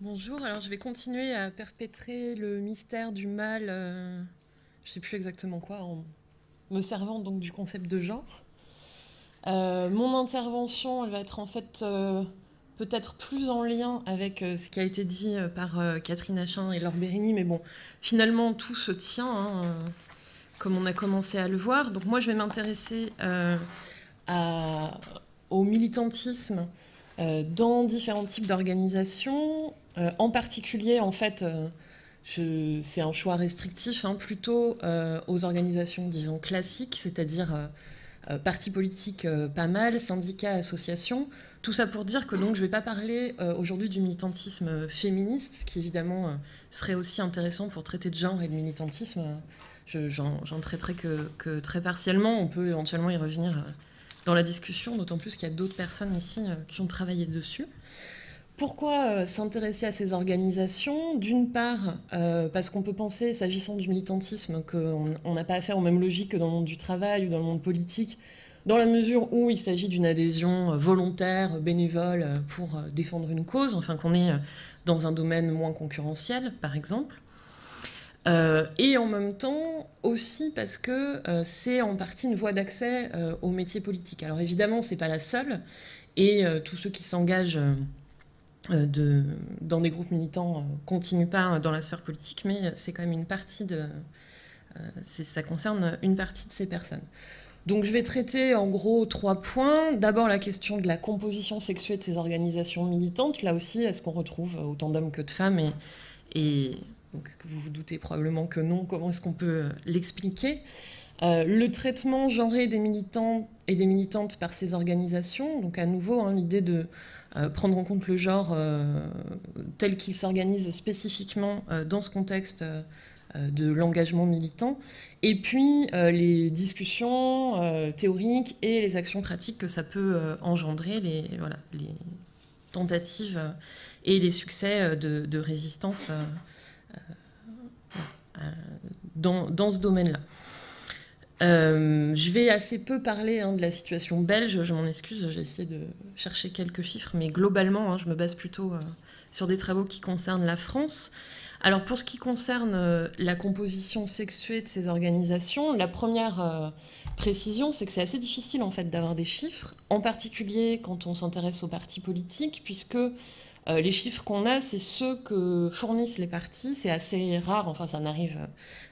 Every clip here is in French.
Bonjour, alors je vais continuer à perpétrer le mystère du mal, je ne sais plus exactement quoi, en me servant donc du concept de genre. Mon intervention, elle va être en fait peut-être plus en lien avec ce qui a été dit par Catherine Achin et Laure Bérigny, mais bon, finalement tout se tient, hein, comme on a commencé à le voir. Donc moi je vais m'intéresser à- au militantisme dans différents types d'organisations. En particulier, en fait, c'est un choix restrictif, hein, plutôt aux organisations, disons, classiques, c'est-à-dire partis politiques pas mal, syndicats, associations. Tout ça pour dire que donc je ne vais pas parler aujourd'hui du militantisme féministe, ce qui évidemment serait aussi intéressant pour traiter de genre et de militantisme. J'en traiterai que très partiellement. On peut éventuellement y revenir dans la discussion, d'autant plus qu'il y a d'autres personnes ici qui ont travaillé dessus. Pourquoi s'intéresser à ces organisations? D'une part, parce qu'on peut penser, s'agissant du militantisme, qu'on n'a pas affaire aux mêmes logiques que dans le monde du travail ou dans le monde politique, dans la mesure où il s'agit d'une adhésion volontaire, bénévole, pour défendre une cause, enfin qu'on est dans un domaine moins concurrentiel, par exemple. Et en même temps, aussi parce que c'est en partie une voie d'accès aux métiers politiques. Alors évidemment, c'est pas la seule, et tous ceux qui s'engagent dans des groupes militants continuent pas dans la sphère politique, mais c'est quand même une partie ça concerne une partie de ces personnes. Donc je vais traiter en gros 3 points. D'abord la question de la composition sexuée de ces organisations militantes. Là aussi, est-ce qu'on retrouve autant d'hommes que de femmes et donc, vous vous doutez probablement que non. Comment est-ce qu'on peut l'expliquer? Le traitement genré des militants et des militantes par ces organisations. Donc à nouveau, hein, l'idée de prendre en compte le genre tel qu'il s'organise spécifiquement dans ce contexte de l'engagement militant, et puis les discussions théoriques et les actions pratiques que ça peut engendrer, les tentatives et les succès de résistance dans ce domaine-là. Je vais assez peu parler de la situation belge, je m'en excuse, j'ai essayé de chercher quelques chiffres, mais globalement, je me base plutôt sur des travaux qui concernent la France. Alors pour ce qui concerne la composition sexuée de ces organisations, la première précision, c'est que c'est assez difficile en fait d'avoir des chiffres, en particulier quand on s'intéresse aux partis politiques, puisque les chiffres qu'on a, c'est ceux que fournissent les partis. C'est assez rare, enfin ça n'arrive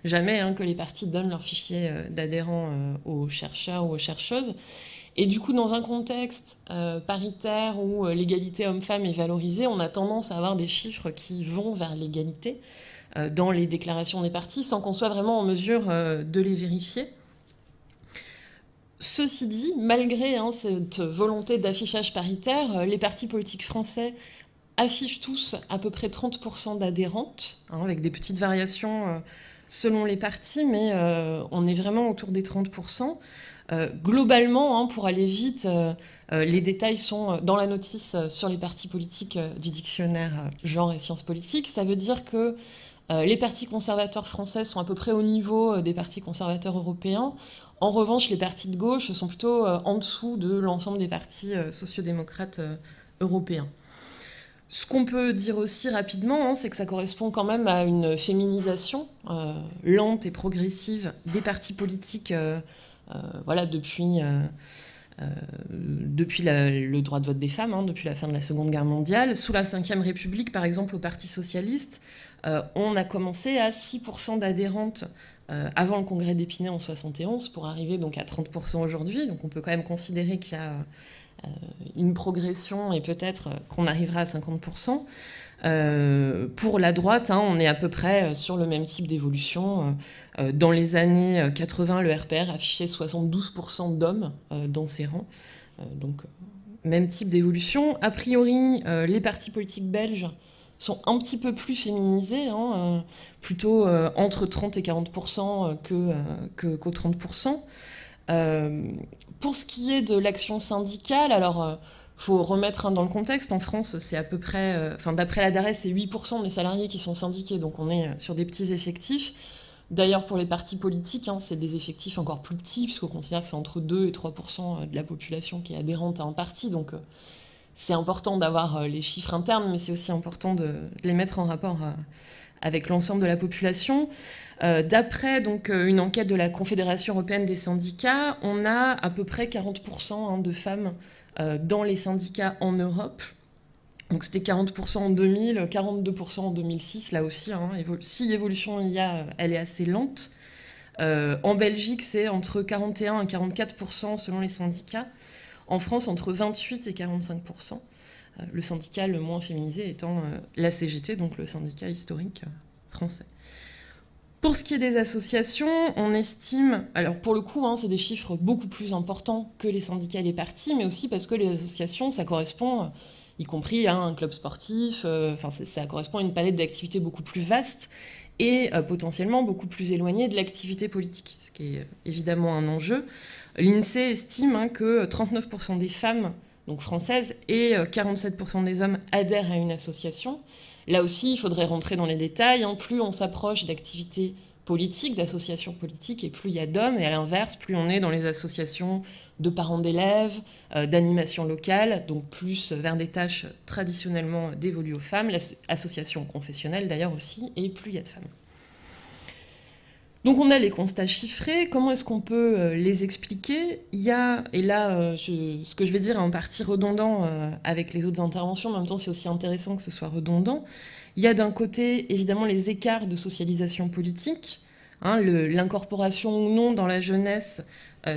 jamais que les partis donnent leurs fichiers d'adhérents aux chercheurs ou aux chercheuses. Et du coup, dans un contexte paritaire où l'égalité homme-femme est valorisée, on a tendance à avoir des chiffres qui vont vers l'égalité dans les déclarations des partis, sans qu'on soit vraiment en mesure de les vérifier. Ceci dit, malgré cette volonté d'affichage paritaire, les partis politiques français affichent tous à peu près 30% d'adhérentes, avec des petites variations selon les partis, mais on est vraiment autour des 30%. Globalement, pour aller vite, les détails sont dans la notice sur les partis politiques du dictionnaire genre et sciences politiques. Ça veut dire que les partis conservateurs français sont à peu près au niveau des partis conservateurs européens. En revanche, les partis de gauche sont plutôt en dessous de l'ensemble des partis sociodémocrates européens. Ce qu'on peut dire aussi rapidement, c'est que ça correspond quand même à une féminisation lente et progressive des partis politiques depuis le droit de vote des femmes, depuis la fin de la Seconde Guerre mondiale. Sous la Ve République, par exemple, au Parti socialiste, on a commencé à 6% d'adhérentes avant le congrès d'Épinay en 71 pour arriver donc à 30% aujourd'hui. Donc on peut quand même considérer qu'il y a une progression et peut-être qu'on arrivera à 50%. Pour la droite, on est à peu près sur le même type d'évolution. Dans les années 80, le RPR affichait 72% d'hommes dans ses rangs. Donc, même type d'évolution. A priori, les partis politiques belges sont un petit peu plus féminisés, plutôt entre 30 et 40% qu'aux 30%. Pour ce qui est de l'action syndicale, alors faut remettre dans le contexte. En France, c'est à peu près, d'après la DARES, c'est 8% des salariés qui sont syndiqués, donc on est sur des petits effectifs. D'ailleurs, pour les partis politiques, c'est des effectifs encore plus petits, puisqu'on considère que c'est entre 2 et 3% de la population qui est adhérente à un parti, donc c'est important d'avoir les chiffres internes, mais c'est aussi important de les mettre en rapport avec l'ensemble de la population. D'après donc une enquête de la Confédération européenne des syndicats, on a à peu près 40% de femmes dans les syndicats en Europe. Donc c'était 40% en 2000, 42% en 2006, là aussi. Si évolution il y a, elle est assez lente. En Belgique, c'est entre 41 et 44% selon les syndicats. En France, entre 28 et 45%. Le syndicat le moins féminisé étant la CGT, donc le syndicat historique français. Pour ce qui est des associations, on estime, alors pour le coup, c'est des chiffres beaucoup plus importants que les syndicats et les partis, mais aussi parce que les associations, ça correspond, y compris à un club sportif, ça correspond à une palette d'activités beaucoup plus vaste et potentiellement beaucoup plus éloignée de l'activité politique, ce qui est évidemment un enjeu. L'INSEE estime que 39% des femmes donc françaises et 47% des hommes adhèrent à une association. Là aussi, il faudrait rentrer dans les détails. Plus on s'approche d'activités politiques, d'associations politiques, et plus il y a d'hommes. Et à l'inverse, plus on est dans les associations de parents d'élèves, d'animation locale, donc plus vers des tâches traditionnellement dévolues aux femmes, l'association confessionnelle d'ailleurs aussi, et plus il y a de femmes. Donc on a les constats chiffrés, comment est-ce qu'on peut les expliquer? Il y a, et là ce que je vais dire est en partie redondant avec les autres interventions, mais en même temps c'est aussi intéressant que ce soit redondant. Il y a d'un côté évidemment les écarts de socialisation politique, l'incorporation ou non dans la jeunesse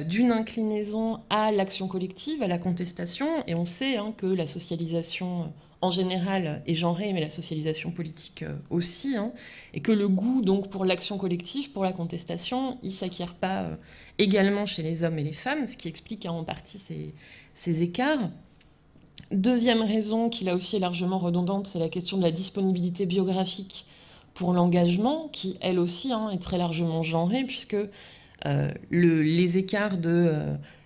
d'une inclinaison à l'action collective, à la contestation, et on sait que la socialisation en général est genrée, mais la socialisation politique aussi, et que le goût donc pour l'action collective, pour la contestation, il ne s'acquiert pas également chez les hommes et les femmes, ce qui explique en partie ces écarts. Deuxième raison, qui là aussi est largement redondante, c'est la question de la disponibilité biographique pour l'engagement, qui elle aussi est très largement genrée, puisque les écarts de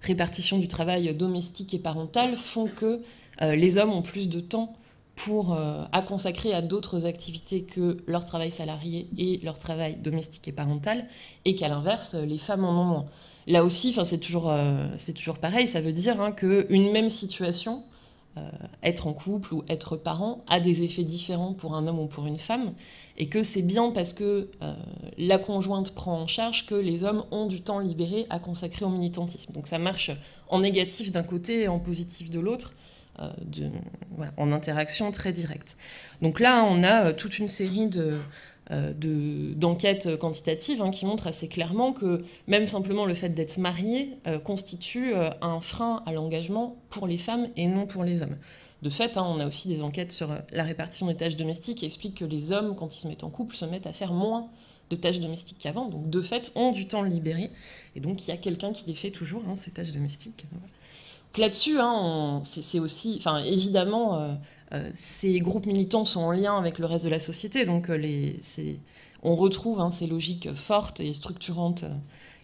répartition du travail domestique et parental font que les hommes ont plus de temps à consacrer à d'autres activités que leur travail salarié et leur travail domestique et parental, et qu'à l'inverse, les femmes en ont moins. Là aussi, c'est toujours pareil, ça veut dire qu'une même situation, être en couple ou être parent, a des effets différents pour un homme ou pour une femme, et que c'est bien parce que la conjointe prend en charge que les hommes ont du temps libéré à consacrer au militantisme. Donc ça marche en négatif d'un côté et en positif de l'autre, en interaction très directe. Donc là, on a toute une série d'enquêtes quantitatives qui montrent assez clairement que même simplement le fait d'être marié constitue un frein à l'engagement pour les femmes et non pour les hommes. De fait, on a aussi des enquêtes sur la répartition des tâches domestiques qui expliquent que les hommes, quand ils se mettent en couple, se mettent à faire moins de tâches domestiques qu'avant, donc de fait ont du temps libéré, et donc il y a quelqu'un qui les fait toujours, ces tâches domestiques. Là-dessus, c'est aussi, évidemment, ces groupes militants sont en lien avec le reste de la société, donc on retrouve ces logiques fortes et structurantes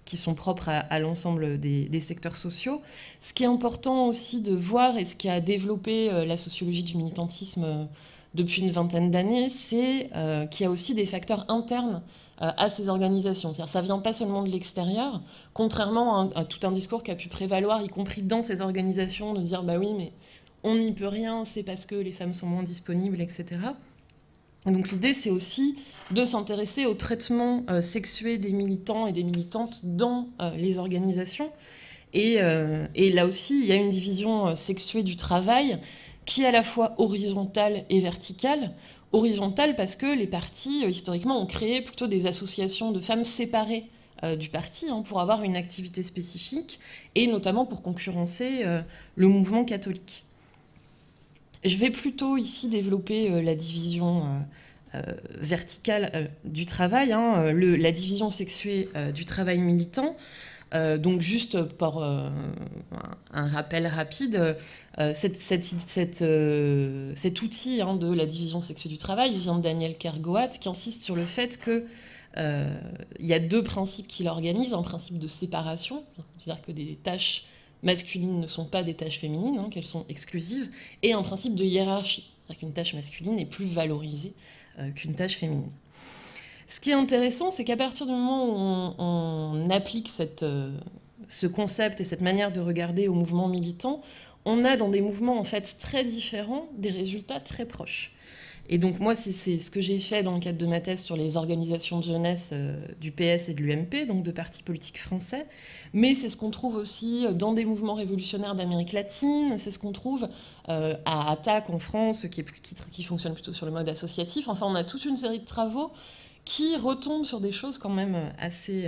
qui sont propres à l'ensemble des secteurs sociaux. Ce qui est important aussi de voir, et ce qui a développé la sociologie du militantisme depuis une vingtaine d'années, c'est qu'il y a aussi des facteurs internes à ces organisations. C'est-à-dire, ça ne vient pas seulement de l'extérieur, contrairement à tout un discours qui a pu prévaloir, y compris dans ces organisations, de dire « bah oui, mais on n'y peut rien, c'est parce que les femmes sont moins disponibles, etc. » Donc l'idée, c'est aussi de s'intéresser au traitement sexué des militants et des militantes dans les organisations. Et là aussi, il y a une division sexuée du travail qui est à la fois horizontale et verticale. Horizontale parce que les partis, historiquement, ont créé plutôt des associations de femmes séparées du parti pour avoir une activité spécifique, et notamment pour concurrencer le mouvement catholique. Je vais plutôt ici développer la division verticale du travail, la division sexuée du travail militant. Donc juste pour un rappel rapide, cet outil de la division sexuée du travail vient de Daniel Kergoat, qui insiste sur le fait que il y a deux principes qui l'organisent, un principe de séparation, c'est-à-dire que des tâches masculines ne sont pas des tâches féminines, qu'elles sont exclusives, et un principe de hiérarchie, c'est-à-dire qu'une tâche masculine est plus valorisée qu'une tâche féminine. Ce qui est intéressant, c'est qu'à partir du moment où on applique ce concept et cette manière de regarder au mouvement militant, on a dans des mouvements en fait très différents des résultats très proches. Et donc moi, c'est ce que j'ai fait dans le cadre de ma thèse sur les organisations de jeunesse du PS et de l'UMP, donc de partis politiques français. Mais c'est ce qu'on trouve aussi dans des mouvements révolutionnaires d'Amérique latine, c'est ce qu'on trouve à Attac en France, qui fonctionne plutôt sur le mode associatif. Enfin, on a toute une série de travaux qui retombent sur des choses quand même assez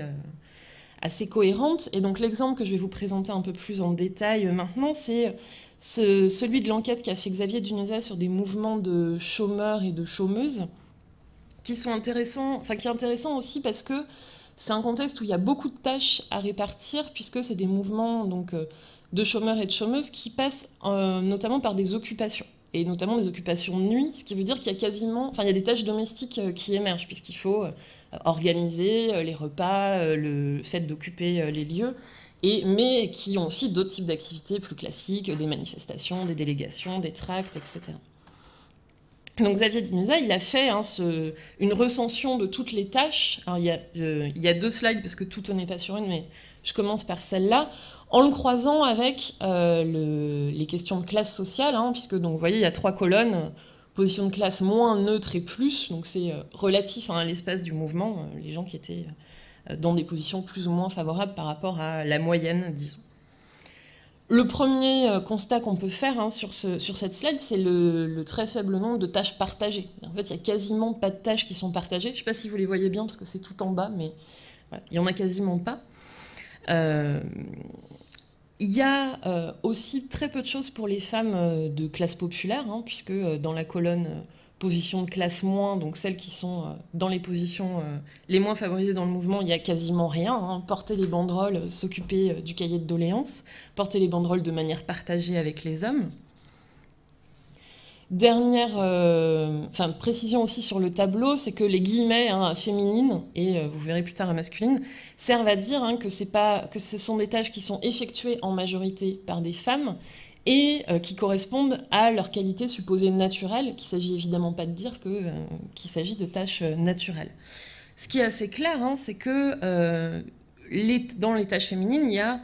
cohérentes. Et donc l'exemple que je vais vous présenter un peu plus en détail maintenant, c'est celui de l'enquête qu'a fait Xavier Dunezat sur des mouvements de chômeurs et de chômeuses, qui est intéressant aussi parce que c'est un contexte où il y a beaucoup de tâches à répartir, puisque c'est des mouvements donc, de chômeurs et de chômeuses qui passent notamment par des occupations, et notamment des occupations de nuit, ce qui veut dire qu'il y a il y a des tâches domestiques qui émergent, puisqu'il faut organiser les repas, le fait d'occuper les lieux, mais qui ont aussi d'autres types d'activités plus classiques, des manifestations, des délégations, des tracts, etc. Donc Xavier Dunezat, il a fait une recension de toutes les tâches. Alors, il y a 2 slides parce que tout n'est pas sur une, mais je commence par celle-là, en le croisant avec les questions de classe sociale, puisque donc, vous voyez, il y a 3 colonnes, position de classe moins, neutre et plus, donc c'est relatif à l'espace du mouvement, les gens qui étaient dans des positions plus ou moins favorables par rapport à la moyenne, disons. Le premier constat qu'on peut faire sur cette slide, c'est le très faible nombre de tâches partagées. En fait, il n'y a quasiment pas de tâches qui sont partagées. Je ne sais pas si vous les voyez bien, parce que c'est tout en bas, mais voilà, il n'y en a quasiment pas. Il y a aussi très peu de choses pour les femmes de classe populaire, puisque dans la colonne position de classe moins, donc celles qui sont dans les positions les moins favorisées dans le mouvement, il n'y a quasiment rien. Porter les banderoles, s'occuper du cahier de doléances, porter les banderoles de manière partagée avec les hommes. Dernière précision aussi sur le tableau, c'est que les guillemets féminines, et vous verrez plus tard à masculine, servent à dire que ce sont des tâches qui sont effectuées en majorité par des femmes, et qui correspondent à leur qualité supposée naturelle, qu'il ne s'agit évidemment pas de dire qu'il s'agit de tâches naturelles. Ce qui est assez clair, c'est que dans les tâches féminines, il y a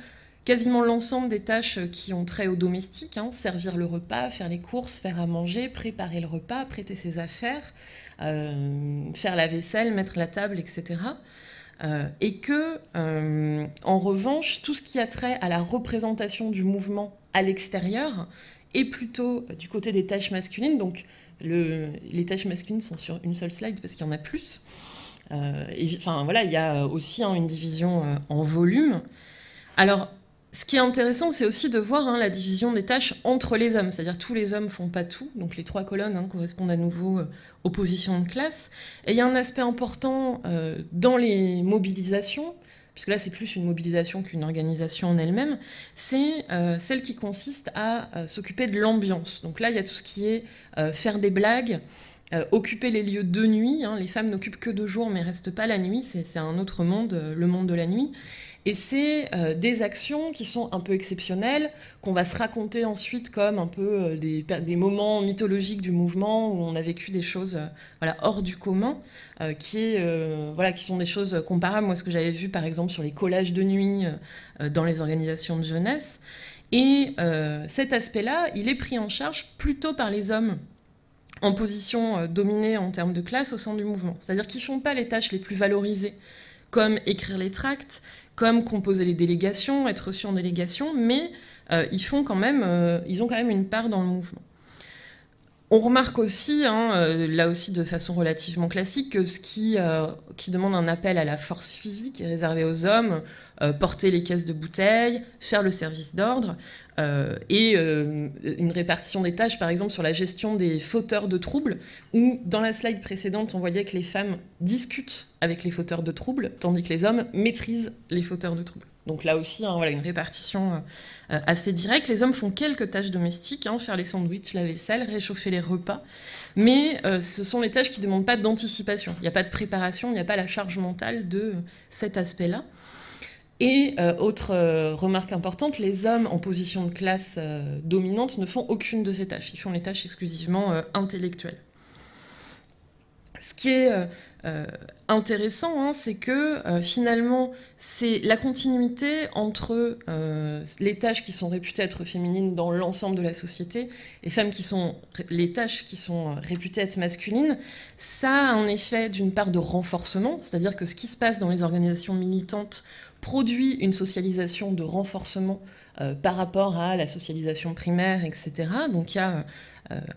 quasiment l'ensemble des tâches qui ont trait au domestique, servir le repas, faire les courses, faire à manger, préparer le repas, prêter ses affaires, faire la vaisselle, mettre la table, etc. Et que, en revanche, tout ce qui a trait à la représentation du mouvement à l'extérieur est plutôt du côté des tâches masculines. Donc, les tâches masculines sont sur une seule slide parce qu'il y en a plus. Il y a aussi une division en volume. Alors, ce qui est intéressant, c'est aussi de voir la division des tâches entre les hommes. C'est-à-dire tous les hommes ne font pas tout. Donc les 3 colonnes correspondent à nouveau aux positions de classe. Et il y a un aspect important dans les mobilisations, puisque là c'est plus une mobilisation qu'une organisation en elle-même, c'est celle qui consiste à s'occuper de l'ambiance. Donc là, il y a tout ce qui est faire des blagues, occuper les lieux de nuit. Les femmes n'occupent que de jour, mais ne restent pas la nuit. C'est un autre monde, le monde de la nuit. Et c'est des actions qui sont un peu exceptionnelles, qu'on va se raconter ensuite comme un peu des moments mythologiques du mouvement, où on a vécu des choses hors du commun, qui sont des choses comparables. Moi, ce que j'avais vu, par exemple, sur les collages de nuit dans les organisations de jeunesse. Et cet aspect-là, il est pris en charge plutôt par les hommes en position dominée en termes de classe au sein du mouvement. C'est-à-dire qu'ils ne font pas les tâches les plus valorisées, comme écrire les tracts, comme composer les délégations, être reçus en délégation, mais ils ont quand même une part dans le mouvement. On remarque aussi, là aussi de façon relativement classique, que ce qui demande un appel à la force physique est réservé aux hommes, porter les caisses de bouteilles, faire le service d'ordre, et une répartition des tâches, par exemple, sur la gestion des fauteurs de troubles, où dans la slide précédente, on voyait que les femmes discutent avec les fauteurs de troubles, tandis que les hommes maîtrisent les fauteurs de troubles. Donc là aussi, une répartition assez directe. Les hommes font quelques tâches domestiques, faire les sandwichs, la vaisselle, réchauffer les repas, mais ce sont les tâches qui ne demandent pas d'anticipation. Il n'y a pas de préparation, il n'y a pas la charge mentale de cet aspect-là. Et autre remarque importante, les hommes en position de classe dominante ne font aucune de ces tâches. Ils font les tâches exclusivement intellectuelles. Ce qui est intéressant, hein, c'est que finalement, c'est la continuité entre les tâches qui sont réputées être féminines dans l'ensemble de la société et les tâches qui sont réputées être masculines. Ça a un effet d'une part de renforcement, c'est-à-dire que ce qui se passe dans les organisations militantes produit une socialisation de renforcement par rapport à la socialisation primaire, etc. Donc il y a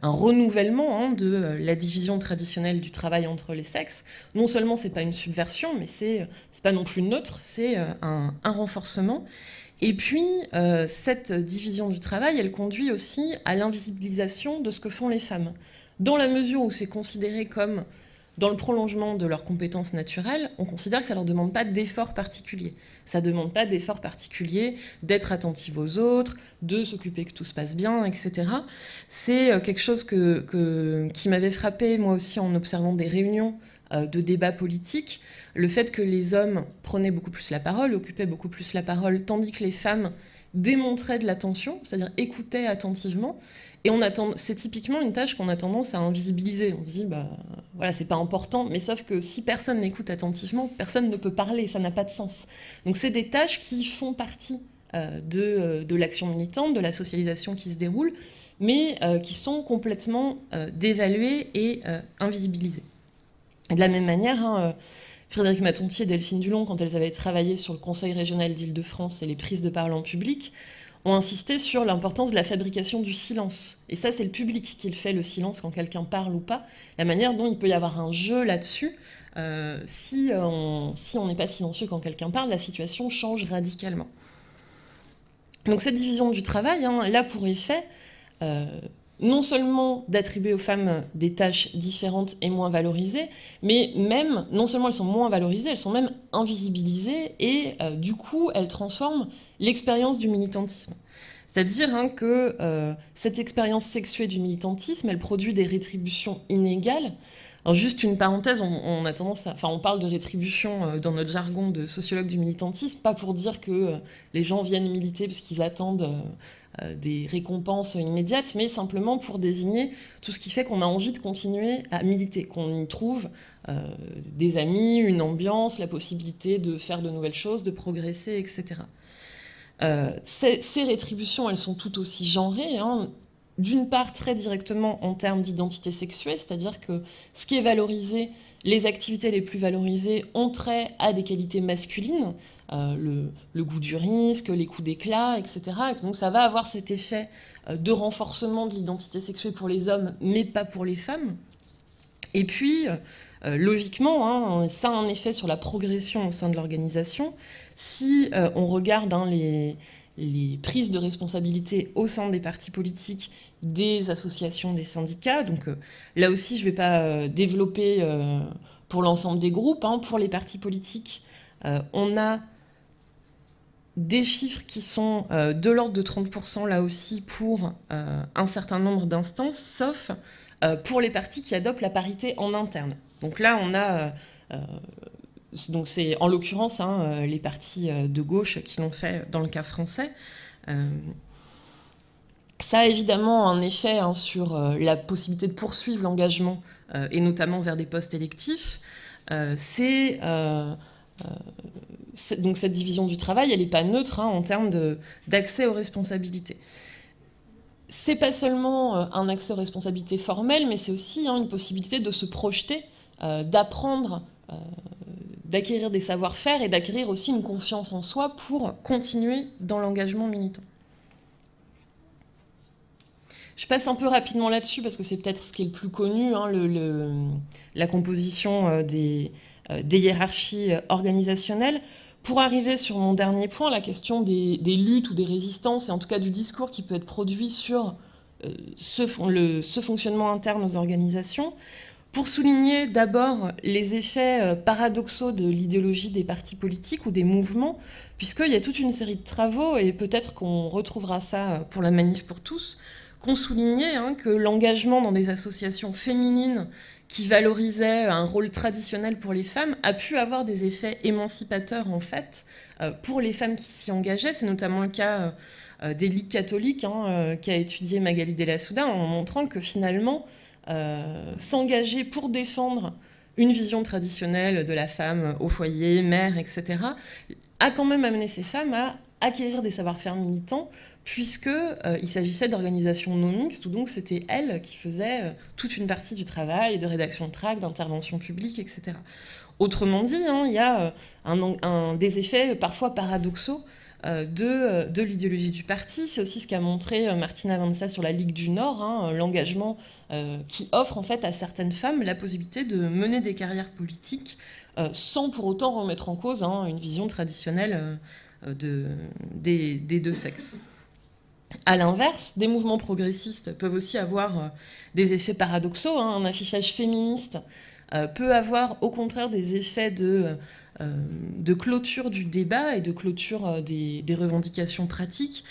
un renouvellement, hein, de la division traditionnelle du travail entre les sexes. Non seulement c'est pas une subversion, mais c'est pas non plus neutre, c'est un renforcement. Et puis cette division du travail, elle conduit aussi à l'invisibilisation de ce que font les femmes. Dans la mesure où c'est considéré comme dans le prolongement de leurs compétences naturelles, on considère que ça ne leur demande pas d'effort particulier. Ça ne demande pas d'effort particulier d'être attentive aux autres, de s'occuper que tout se passe bien, etc. C'est quelque chose qui m'avait frappé moi aussi en observant des réunions de débats politiques, le fait que les hommes prenaient beaucoup plus la parole, occupaient beaucoup plus la parole, tandis que les femmes démontraient de l'attention, c'est-à-dire écoutaient attentivement. Et c'est typiquement une tâche qu'on a tendance à invisibiliser. On se dit, bah, voilà, c'est pas important, mais sauf que si personne n'écoute attentivement, personne ne peut parler, ça n'a pas de sens. Donc c'est des tâches qui font partie de l'action militante, de la socialisation qui se déroule, mais qui sont complètement dévaluées et invisibilisées. Et de la même manière, hein, Frédéric Matontier et Delphine Dulon, quand elles avaient travaillé sur le Conseil régional d'Île-de-France et les prises de parole en public, ont insisté sur l'importance de la fabrication du silence. Et ça, c'est le public qui le fait, le silence, quand quelqu'un parle ou pas. La manière dont il peut y avoir un jeu là-dessus. Si on n'est pas silencieux quand quelqu'un parle, la situation change radicalement. Donc cette division du travail, hein, là pour effet, non seulement d'attribuer aux femmes des tâches différentes et moins valorisées, mais même, non seulement elles sont moins valorisées, elles sont même invisibilisées, et du coup, elles transforment l'expérience du militantisme. C'est-à-dire, hein, que cette expérience sexuée du militantisme, elle produit des rétributions inégales. Alors juste une parenthèse, on parle de rétribution dans notre jargon de sociologue du militantisme, pas pour dire que les gens viennent militer parce qu'ils attendent des récompenses immédiates, mais simplement pour désigner tout ce qui fait qu'on a envie de continuer à militer, qu'on y trouve des amis, une ambiance, la possibilité de faire de nouvelles choses, de progresser, etc. Ces rétributions, elles sont tout aussi genrées, hein. D'une part, très directement en termes d'identité sexuée, c'est-à-dire que ce qui est valorisé, les activités les plus valorisées ont trait à des qualités masculines, le goût du risque, les coups d'éclat, etc. Et donc ça va avoir cet effet de renforcement de l'identité sexuée pour les hommes, mais pas pour les femmes. Et puis, logiquement, hein, ça a un effet sur la progression au sein de l'organisation. Si on regarde, hein, les prises de responsabilité au sein des partis politiques, des associations, des syndicats. Donc là aussi, je ne vais pas développer pour l'ensemble des groupes. Hein. Pour les partis politiques, on a des chiffres qui sont de l'ordre de 30% là aussi pour un certain nombre d'instances, sauf pour les partis qui adoptent la parité en interne. Donc là, on a... donc c'est en l'occurrence, hein, les partis de gauche qui l'ont fait dans le cas français. Ça a évidemment un effet, hein, sur la possibilité de poursuivre l'engagement, et notamment vers des postes électifs. Donc cette division du travail, elle n'est pas neutre, hein, en termes d'accès aux responsabilités. C'est pas seulement un accès aux responsabilités formelles, mais c'est aussi, hein, une possibilité de se projeter, d'apprendre, d'acquérir des savoir-faire et d'acquérir aussi une confiance en soi pour continuer dans l'engagement militant. Je passe un peu rapidement là-dessus parce que c'est peut-être ce qui est le plus connu, hein, la composition des hiérarchies organisationnelles. Pour arriver sur mon dernier point, la question des luttes ou des résistances, et en tout cas du discours qui peut être produit sur ce fonctionnement interne aux organisations, pour souligner d'abord les effets paradoxaux de l'idéologie des partis politiques ou des mouvements, puisqu'il y a toute une série de travaux, et peut-être qu'on retrouvera ça pour la Manif pour tous, qu'on soulignait, hein, que l'engagement dans des associations féminines qui valorisaient un rôle traditionnel pour les femmes a pu avoir des effets émancipateurs, en fait, pour les femmes qui s'y engageaient. C'est notamment le cas des ligues catholiques, hein, qu'a étudié Magali Della Souda, en montrant que finalement, s'engager pour défendre une vision traditionnelle de la femme au foyer, mère, etc., a quand même amené ces femmes à acquérir des savoir-faire militants, puisqu'il s'agissait d'organisations non mixtes, où donc c'était elles qui faisaient toute une partie du travail, de rédaction de tracts, d'intervention publique, etc. Autrement dit, il y a des effets parfois paradoxaux de l'idéologie du parti. C'est aussi ce qu'a montré Martina Vansa sur la Ligue du Nord, l'engagement qui offre en fait à certaines femmes la possibilité de mener des carrières politiques sans pour autant remettre en cause une vision traditionnelle des deux sexes. À l'inverse, des mouvements progressistes peuvent aussi avoir des effets paradoxaux. Un affichage féministe peut avoir au contraire des effets de clôture du débat et de clôture des revendications pratiques.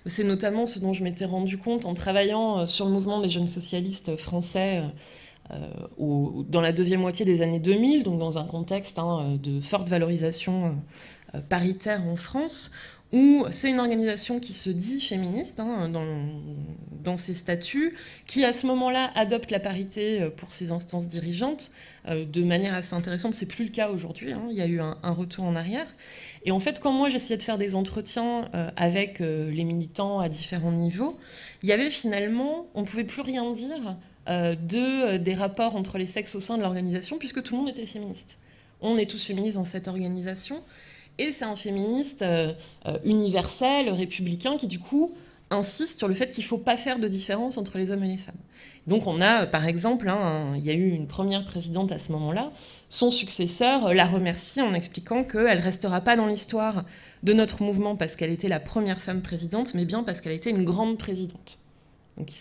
C'est notamment ce dont je m'étais rendu compte en travaillant sur le mouvement des jeunes socialistes français dans la deuxième moitié des années 2000, donc dans un contexte de forte valorisation paritaire en France, où c'est une organisation qui se dit féministe dans ses statuts, qui à ce moment-là adopte la parité pour ses instances dirigeantes de manière assez intéressante. C'est plus le cas aujourd'hui, il y a eu un retour en arrière. Et en fait, quand moi j'essayais de faire des entretiens avec les militants à différents niveaux, il y avait finalement, on ne pouvait plus rien dire des rapports entre les sexes au sein de l'organisation, puisque tout le monde était féministe. On est tous féministes dans cette organisation. Et c'est un féministe universel, républicain, qui du coup insiste sur le fait qu'il ne faut pas faire de différence entre les hommes et les femmes. Donc on a, par exemple, il y a eu une première présidente à ce moment-là, son successeur la remercie en expliquant qu'elle ne restera pas dans l'histoire de notre mouvement parce qu'elle était la première femme présidente, mais bien parce qu'elle était une grande présidente. Donc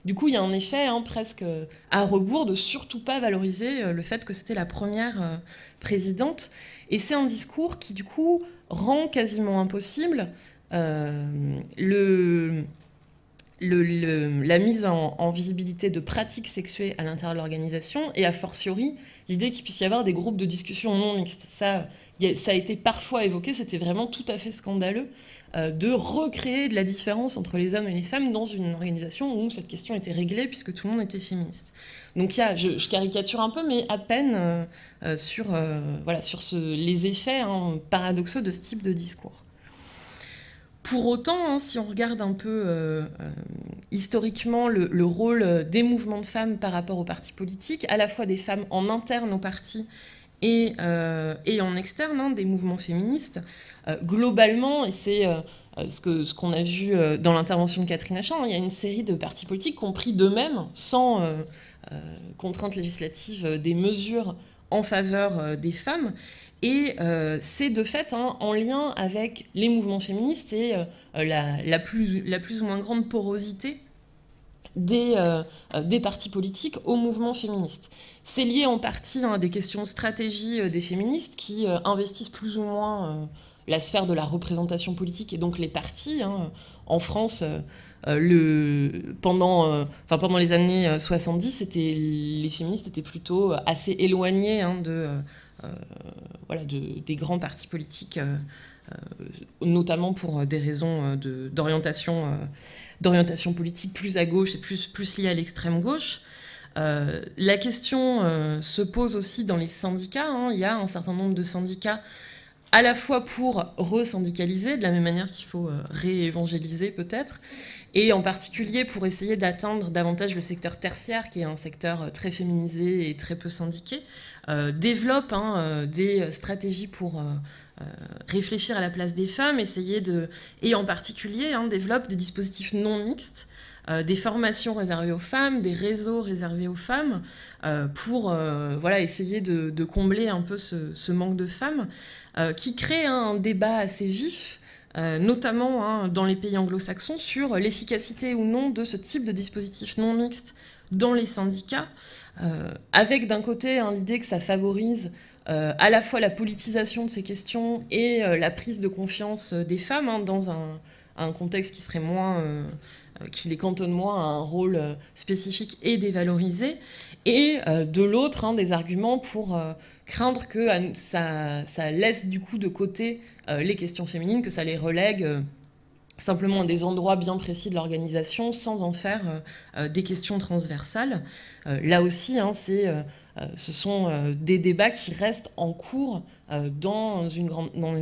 du coup, il y a un effet presque à rebours de surtout pas valoriser le fait que c'était la première présidente. Et c'est un discours qui, du coup, rend quasiment impossible la mise en visibilité de pratiques sexuées à l'intérieur de l'organisation, et a fortiori l'idée qu'il puisse y avoir des groupes de discussion non mixtes. Ça a été parfois évoqué, c'était vraiment tout à fait scandaleux de recréer de la différence entre les hommes et les femmes dans une organisation où cette question était réglée puisque tout le monde était féministe. Donc je caricature un peu, mais à peine sur les effets paradoxaux de ce type de discours. Pour autant, si on regarde un peu historiquement le rôle des mouvements de femmes par rapport aux partis politiques, à la fois des femmes en interne au parti et en externe, des mouvements féministes, globalement, et c'est ce qu'on a vu dans l'intervention de Catherine Achin, il y a une série de partis politiques qui ont pris d'eux-mêmes, sans contrainte législative, des mesures en faveur des femmes. Et c'est de fait en lien avec les mouvements féministes et la plus ou moins grande porosité des partis politiques au mouvement féministe. C'est lié en partie à des questions de stratégie des féministes qui investissent plus ou moins la sphère de la représentation politique et donc les partis. En France, pendant les années 70, les féministes étaient plutôt assez éloignés des grands partis politiques, notamment pour des raisons d'orientation politique plus à gauche et plus liée à l'extrême gauche. La question se pose aussi dans les syndicats. Il y a un certain nombre de syndicats à la fois pour resyndicaliser, de la même manière qu'il faut réévangéliser peut-être, et en particulier pour essayer d'atteindre davantage le secteur tertiaire, qui est un secteur très féminisé et très peu syndiqué, développe des stratégies pour réfléchir à la place des femmes, et en particulier développe des dispositifs non mixtes, des formations réservées aux femmes, des réseaux réservés aux femmes, pour essayer de combler un peu ce manque de femmes, qui crée un débat assez vif, notamment dans les pays anglo-saxons, sur l'efficacité ou non de ce type de dispositif non mixte dans les syndicats, avec d'un côté l'idée que ça favorise à la fois la politisation de ces questions et la prise de confiance des femmes dans un contexte qui serait moins... qui les cantonne moins à un rôle spécifique et dévalorisé, et de l'autre, des arguments pour craindre que ça laisse du coup de côté les questions féminines, que ça les relègue simplement à des endroits bien précis de l'organisation, sans en faire des questions transversales. Là aussi, c'est Ce sont des débats qui restent en cours dans une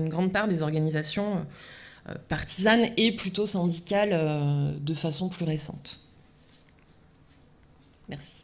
grande part des organisations partisanes et plutôt syndicales de façon plus récente. Merci.